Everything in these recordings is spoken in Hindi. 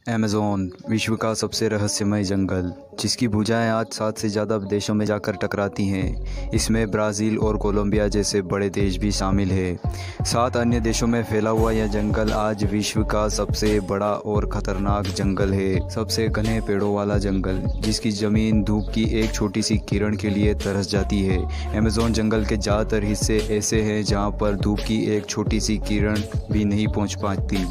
अमेज़न विश्व का सबसे रहस्यमय जंगल, जिसकी भुजाएं आज 7 से ज़्यादा देशों में जाकर टकराती हैं। इसमें ब्राज़ील और कोलंबिया जैसे बड़े देश भी शामिल हैं। 7 अन्य देशों में फैला हुआ यह जंगल आज विश्व का सबसे बड़ा और ख़तरनाक जंगल है। सबसे घने पेड़ों वाला जंगल, जिसकी ज़मीन धूप की एक छोटी सी किरण के लिए तरस जाती है। अमेज़न जंगल के ज़्यादातर हिस्से ऐसे हैं जहाँ पर धूप की एक छोटी सी किरण भी नहीं पहुँच पाती।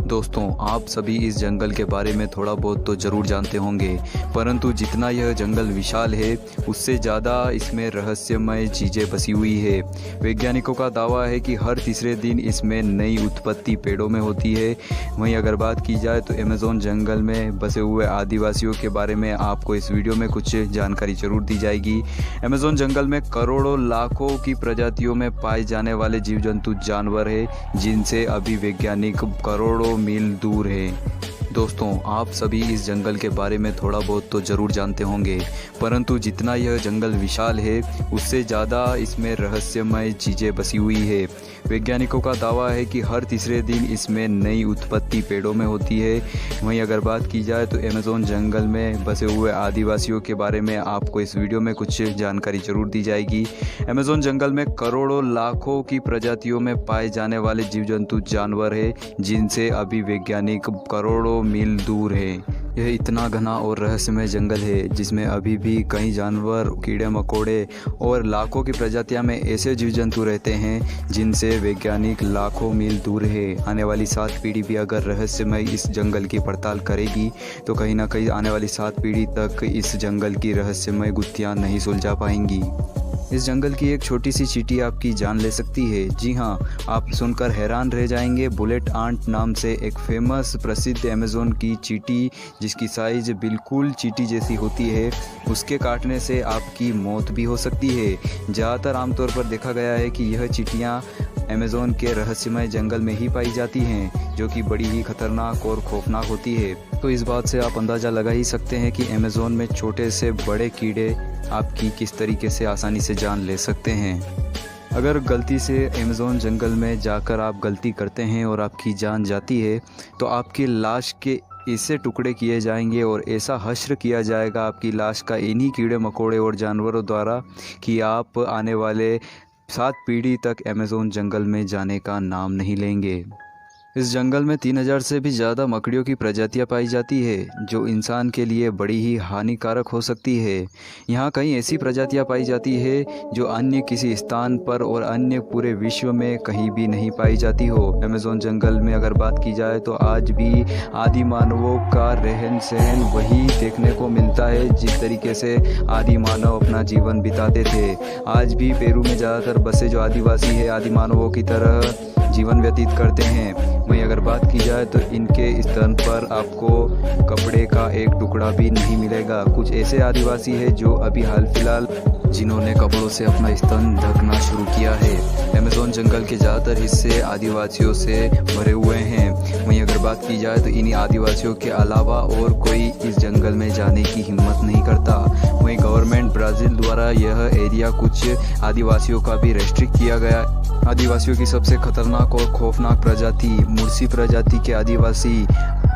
दोस्तों, आप सभी इस जंगल के बारे में थोड़ा बहुत तो ज़रूर जानते होंगे, परंतु जितना यह जंगल विशाल है उससे ज़्यादा इसमें रहस्यमय चीज़ें बसी हुई है। वैज्ञानिकों का दावा है कि हर तीसरे दिन इसमें नई उत्पत्ति पेड़ों में होती है। वहीं अगर बात की जाए तो अमेज़न जंगल में बसे हुए आदिवासियों के बारे में आपको इस वीडियो में कुछ जानकारी ज़रूर दी जाएगी। अमेज़न जंगल में करोड़ों लाखों की प्रजातियों में पाए जाने वाले जीव जंतु जानवर हैं, जिनसे अभी वैज्ञानिक करोड़ों मील दूर है। दोस्तों, आप सभी इस जंगल के बारे में थोड़ा बहुत तो ज़रूर जानते होंगे, परंतु जितना यह जंगल विशाल है उससे ज़्यादा इसमें रहस्यमय चीज़ें बसी हुई है। वैज्ञानिकों का दावा है कि हर तीसरे दिन इसमें नई उत्पत्ति पेड़ों में होती है। वहीं अगर बात की जाए तो अमेज़न जंगल में बसे हुए आदिवासियों के बारे में आपको इस वीडियो में कुछ जानकारी ज़रूर दी जाएगी। अमेज़न जंगल में करोड़ों लाखों की प्रजातियों में पाए जाने वाले जीव जंतु जानवर हैं, जिनसे अभी वैज्ञानिक करोड़ों मील दूर है। यह इतना घना और रहस्यमय जंगल है जिसमें अभी भी कई जानवर, कीड़े मकोड़े और लाखों की प्रजातियां में ऐसे जीव जंतु रहते हैं जिनसे वैज्ञानिक लाखों मील दूर है। आने वाली 7 पीढ़ी भी अगर रहस्यमय इस जंगल की पड़ताल करेगी तो कहीं ना कहीं आने वाली 7 पीढ़ी तक इस जंगल की रहस्यमय गुत्थियां नहीं सुलझा पाएंगी। इस जंगल की एक छोटी सी चींटी आपकी जान ले सकती है। जी हाँ, आप सुनकर हैरान रह जाएंगे। बुलेट आंट नाम से एक फेमस प्रसिद्ध अमेज़न की चींटी, जिसकी साइज बिल्कुल चींटी जैसी होती है, उसके काटने से आपकी मौत भी हो सकती है। ज़्यादातर आमतौर पर देखा गया है कि यह चींटियाँ अमेज़न के रहस्यमय जंगल में ही पाई जाती हैं, जो कि बड़ी ही खतरनाक और खौफनाक होती है। तो इस बात से आप अंदाज़ा लगा ही सकते हैं कि अमेज़न में छोटे से बड़े कीड़े आपकी किस तरीके से आसानी से जान ले सकते हैं। अगर गलती से अमेज़न जंगल में जाकर आप गलती करते हैं और आपकी जान जाती है तो आपकी लाश के ऐसे टुकड़े किए जाएंगे और ऐसा हश्र किया जाएगा आपकी लाश का इन्हीं कीड़े मकोड़े और जानवरों द्वारा कि आप आने वाले 7 पीढ़ी तक अमेज़न जंगल में जाने का नाम नहीं लेंगे। इस जंगल में 3000 से भी ज़्यादा मकड़ियों की प्रजातियां पाई जाती है, जो इंसान के लिए बड़ी ही हानिकारक हो सकती है। यहाँ कई ऐसी प्रजातियां पाई जाती है जो अन्य किसी स्थान पर और अन्य पूरे विश्व में कहीं भी नहीं पाई जाती हो। अमेज़न जंगल में अगर बात की जाए तो आज भी आदि मानवों का रहन सहन वही देखने को मिलता है जिस तरीके से आदि मानव अपना जीवन बिताते थे। आज भी पेरू में ज़्यादातर बसे जो आदिवासी है आदि मानवों की तरह जीवन व्यतीत करते हैं। वहीं अगर बात की जाए तो इनके स्तन पर आपको कपड़े का एक टुकड़ा भी नहीं मिलेगा। कुछ ऐसे आदिवासी हैं जो अभी हाल फिलहाल जिन्होंने कपड़ों से अपना स्तन ढकना शुरू किया है। अमेज़न जंगल के ज़्यादातर हिस्से आदिवासियों से भरे हुए हैं। वहीं अगर बात की जाए तो इन्हीं आदिवासियों के अलावा और कोई इस जंगल में जाने की हिम्मत नहीं करता। वहीं गवर्नमेंट ब्राज़ील द्वारा यह एरिया कुछ आदिवासियों का भी रेस्ट्रिक्ट किया गया। आदिवासियों की सबसे खतरनाक और खौफनाक प्रजाति मुर्सी प्रजाति के आदिवासी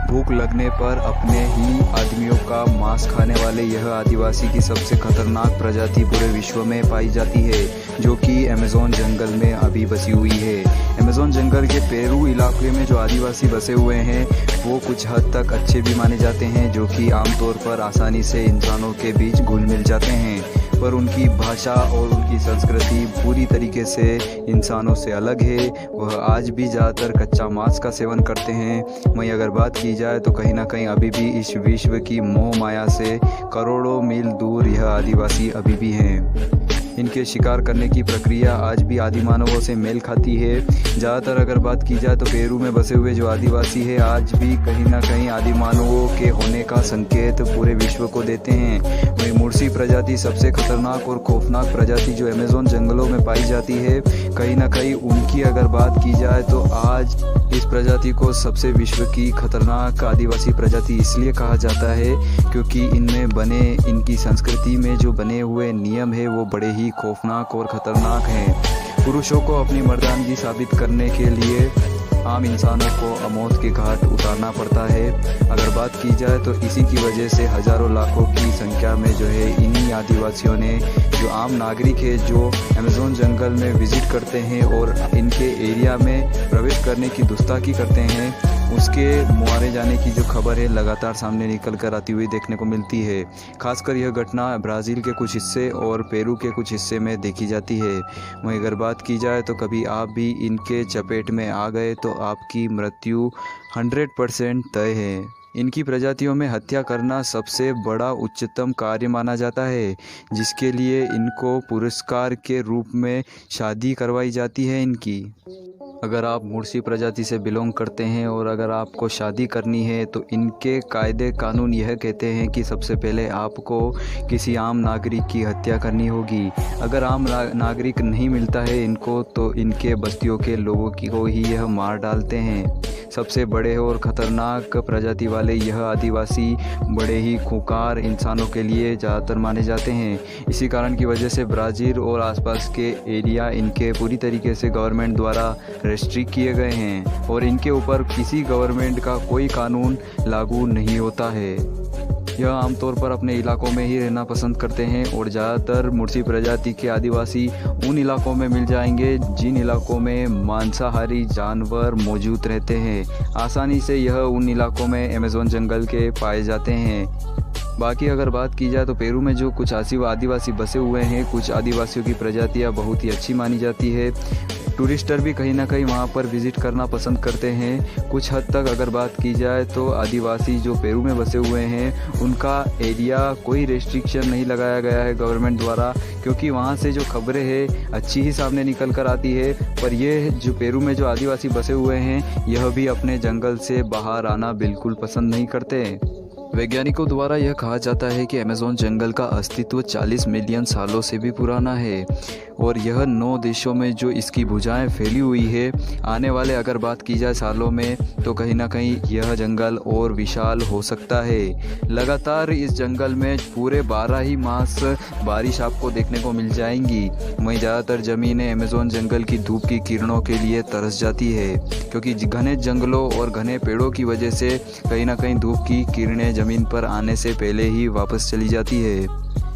भूख लगने पर अपने ही आदमियों का मांस खाने वाले यह आदिवासी की सबसे खतरनाक प्रजाति पूरे विश्व में पाई जाती है, जो कि अमेज़न जंगल में अभी बसी हुई है। अमेज़न जंगल के पेरू इलाके में जो आदिवासी बसे हुए हैं वो कुछ हद तक अच्छे भी माने जाते हैं, जो कि आमतौर पर आसानी से इंसानों के बीच घुल मिल जाते हैं, पर उनकी भाषा और उनकी संस्कृति पूरी तरीके से इंसानों से अलग है। वह आज भी ज़्यादातर कच्चा मांस का सेवन करते हैं। वहीं अगर बात की जाए तो कहीं ना कहीं अभी भी इस विश्व की मोह माया से करोड़ों मील दूर यह आदिवासी अभी भी हैं। इनके शिकार करने की प्रक्रिया आज भी आदि मानवों से मेल खाती है। ज़्यादातर अगर बात की जाए तो पेरू में बसे हुए जो आदिवासी है आज भी कहीं ना कहीं आदि मानवों के होने का संकेत पूरे विश्व को देते हैं। वहीं मुर्सी प्रजाति सबसे खतरनाक और खौफनाक प्रजाति जो अमेज़न जंगलों में पाई जाती है, कहीं ना कहीं उनकी अगर बात की जाए तो आज इस प्रजाति को सबसे विश्व की खतरनाक आदिवासी प्रजाति इसलिए कहा जाता है क्योंकि इनकी संस्कृति में जो बने हुए नियम है वो बड़े ही खौफनाक और ख़तरनाक हैं। पुरुषों को अपनी मर्दानगी साबित करने के लिए आम इंसानों को मौत के घाट उतारना पड़ता है। अगर बात की जाए तो इसी की वजह से हज़ारों लाखों की संख्या में जो है इन्हीं आदिवासियों ने, जो आम नागरिक है, जो अमेज़न जंगल में विज़िट करते हैं और इनके एरिया में प्रवेश करने की गुस्ताखी करते हैं, उसके मारे जाने की जो खबर है लगातार सामने निकल कर आती हुई देखने को मिलती है। खासकर यह घटना ब्राज़ील के कुछ हिस्से और पेरू के कुछ हिस्से में देखी जाती है। वहीं अगर बात की जाए तो कभी आप भी इनके चपेट में आ गए तो आपकी मृत्यु 100% तय है। इनकी प्रजातियों में हत्या करना सबसे बड़ा उच्चतम कार्य माना जाता है, जिसके लिए इनको पुरस्कार के रूप में शादी करवाई जाती है इनकी। अगर आप मुर्सी प्रजाति से बिलोंग करते हैं और अगर आपको शादी करनी है तो इनके कायदे कानून यह कहते हैं कि सबसे पहले आपको किसी आम नागरिक की हत्या करनी होगी। अगर आम नागरिक नहीं मिलता है इनको तो इनके बस्तियों के लोगों को ही यह मार डालते हैं। सबसे बड़े और ख़तरनाक प्रजाति वाले यह आदिवासी बड़े ही खूंखार इंसानों के लिए ज़्यादातर माने जाते हैं। इसी कारण की वजह से ब्राज़ील और आसपास के एरिया इनके पूरी तरीके से गवर्नमेंट द्वारा रेस्ट्रिक्ट किए गए हैं और इनके ऊपर किसी गवर्नमेंट का कोई कानून लागू नहीं होता है। यह आमतौर पर अपने इलाकों में ही रहना पसंद करते हैं और ज़्यादातर मुर्सी प्रजाति के आदिवासी उन इलाकों में मिल जाएंगे जिन इलाकों में मांसाहारी जानवर मौजूद रहते हैं। आसानी से यह उन इलाकों में अमेज़न जंगल के पाए जाते हैं। बाकी अगर बात की जाए तो पेरू में जो कुछ आदिवासी बसे हुए हैं, कुछ आदिवासियों की प्रजातियां बहुत ही अच्छी मानी जाती है। टूरिस्टर भी कहीं ना कहीं वहां पर विज़िट करना पसंद करते हैं। कुछ हद तक अगर बात की जाए तो आदिवासी जो पेरू में बसे हुए हैं उनका एरिया कोई रेस्ट्रिक्शन नहीं लगाया गया है गवर्नमेंट द्वारा, क्योंकि वहां से जो खबरें हैं अच्छी ही सामने निकल कर आती है। पर ये जो पेरू में जो आदिवासी बसे हुए हैं यह भी अपने जंगल से बाहर आना बिल्कुल पसंद नहीं करते। वैज्ञानिकों द्वारा यह कहा जाता है कि अमेज़न जंगल का अस्तित्व 40 मिलियन सालों से भी पुराना है और यह 9 देशों में जो इसकी भुजाएं फैली हुई है। आने वाले अगर बात की जाए सालों में तो कहीं ना कहीं यह जंगल और विशाल हो सकता है। लगातार इस जंगल में पूरे 12 ही मास बारिश आपको देखने को मिल जाएंगी। वहीं ज़्यादातर ज़मीनें अमेज़न जंगल की धूप की किरणों के लिए तरस जाती है, क्योंकि घने जंगलों और घने पेड़ों की वजह से कहीं ना कहीं धूप की किरणें ज़मीन पर आने से पहले ही वापस चली जाती है।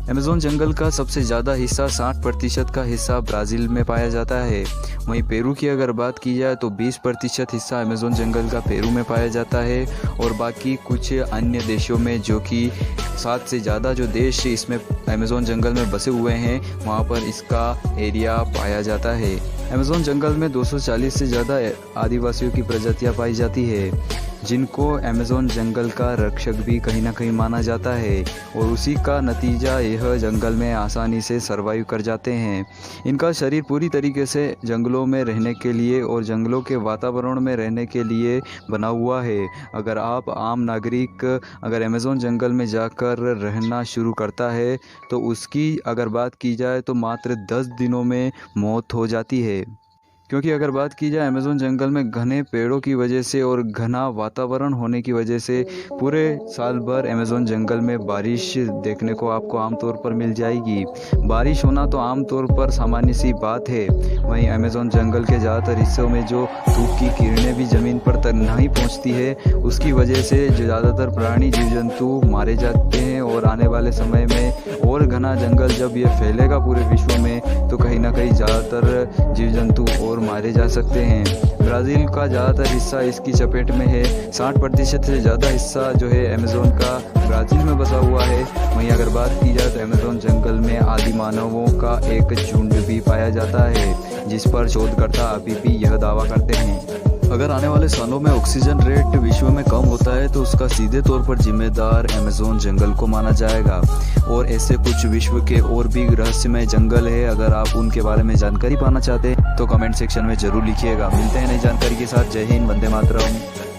अमेज़न जंगल का सबसे ज़्यादा हिस्सा 60% का हिस्सा ब्राज़ील में पाया जाता है। वहीं पेरू की अगर बात की जाए तो 20% हिस्सा अमेज़न जंगल का पेरू में पाया जाता है और बाकी कुछ अन्य देशों में, जो कि 7 से ज़्यादा जो देश इसमें अमेज़न जंगल में बसे हुए हैं, वहाँ पर इसका एरिया पाया जाता है। अमेज़न जंगल में 240 से ज़्यादा आदिवासियों की प्रजातियाँ पाई जाती है, जिनको अमेज़न जंगल का रक्षक भी कहीं ना कहीं माना जाता है और उसी का नतीजा यह जंगल में आसानी से सर्वाइव कर जाते हैं। इनका शरीर पूरी तरीके से जंगलों में रहने के लिए और जंगलों के वातावरण में रहने के लिए बना हुआ है। अगर आप आम नागरिक अगर अमेज़न जंगल में जाकर रहना शुरू करता है तो उसकी अगर बात की जाए तो मात्र 10 दिनों में मौत हो जाती है, क्योंकि अगर बात की जाए अमेज़न जंगल में घने पेड़ों की वजह से और घना वातावरण होने की वजह से पूरे साल भर अमेज़न जंगल में बारिश देखने को आपको आमतौर पर मिल जाएगी। बारिश होना तो आमतौर पर सामान्य सी बात है। वहीं अमेज़न जंगल के ज़्यादातर हिस्सों में जो धूप की किरणें भी ज़मीन पर तक नहीं पहुँचती है, उसकी वजह से जो ज़्यादातर प्राणी जीव जंतु मारे जाते हैं और आने वाले समय में और घना जंगल जब यह फैलेगा पूरे विश्व में तो कहीं ना कहीं ज़्यादातर जीव जंतु और मारे जा सकते हैं। ब्राज़ील का ज़्यादातर हिस्सा इसकी चपेट में है। 60% से ज़्यादा हिस्सा जो है अमेज़न का ब्राज़ील में बसा हुआ है। वहीं अगर बात की जाए तो अमेज़न जंगल में आदि मानवों का एक झुंड भी पाया जाता है, जिस पर शोधकर्ता अभी भी यह दावा करते हैं। अगर आने वाले सालों में ऑक्सीजन रेट विश्व में कम होता है तो उसका सीधे तौर पर जिम्मेदार अमेज़न जंगल को माना जाएगा। और ऐसे कुछ विश्व के और भी रहस्यमय जंगल है, अगर आप उनके बारे में जानकारी पाना चाहते हैं तो कमेंट सेक्शन में ज़रूर लिखिएगा। मिलते हैं नई जानकारी के साथ। जय हिंद, वंदे मातरम।